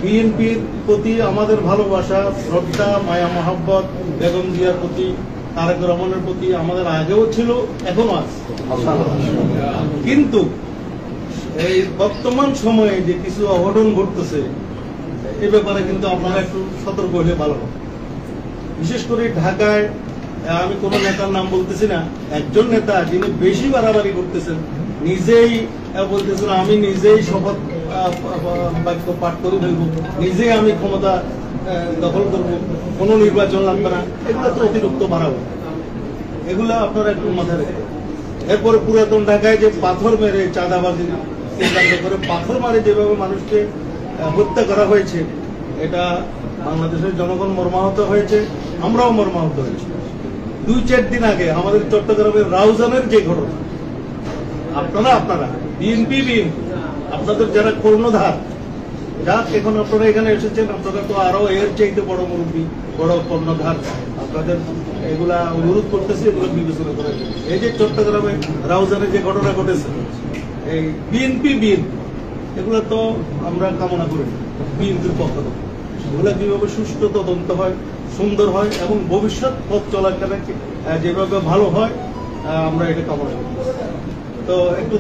বিএনপির প্রতি আমাদের ভালোবাসা, শ্রদ্ধা, মায়া মহাব্বত, বেগম জিয়ার প্রতি, তারেক রহমানের প্রতি আমাদের আগেও ছিল, এখনো আছে। কিন্তু এই বর্তমান সময়ে যে কিছু অঘটন ঘটতেছে এ ব্যাপারে কিন্তু আপনারা একটু সতর্ক হলে ভালো হবে। বিশেষ করে ঢাকায়, আমি কোন নেতার নাম বলতেছি না, একজন নেতা যিনি বেশি বাড়াবাড়ি করতেছেন, নিজেই বলতেছেন আমি নিজেই শপথ বাক্য পাঠ করে ফেলব, নিজেই আমি ক্ষমতা দখল করব, কোন নির্বাচন লাগবে না। এগুলো তো অতিরিক্ত বাড়াবাড়ি, এগুলো আপনারা একটু মাথায় রাখবেন। এরপরে পুরাতন ঢাকায় যে পাথর মেরে চাঁদাবাজি করে পাথর মারে যেভাবে মানুষকে হত্যা করা হয়েছে, এটা বাংলাদেশের জনগণ মর্মাহত হয়েছে, আমরাও মর্মাহত হয়েছি। 2-4 দিন আগে আমাদের চট্টগ্রামের রাউজানের যে ঘটনা, আপনারা বিএনপি আপনাদের যারা কর্ণধার, যাক এখন আপনারা এখানে এসেছেন, আপনারা তো আরো এর চাইতে বড় মুরব্বী, বড় কর্ণধার, আপনাদের এগুলা অনুরোধ করতেছি এগুলো বিবেচনা করার জন্য। এই যে চট্টগ্রামে রাউজানে যে ঘটনা ঘটেছে, এই বিএনপি এগুলো তো আমরা কামনা করি বিএনপির পক্ষ থেকে, এগুলো কিভাবে সুষ্ঠু তদন্ত হয়, সুন্দর হয় এবং ভবিষ্যৎ পথ চলাকালে যেভাবে ভালো হয় আমরা এটা কামনা করি। তো একটু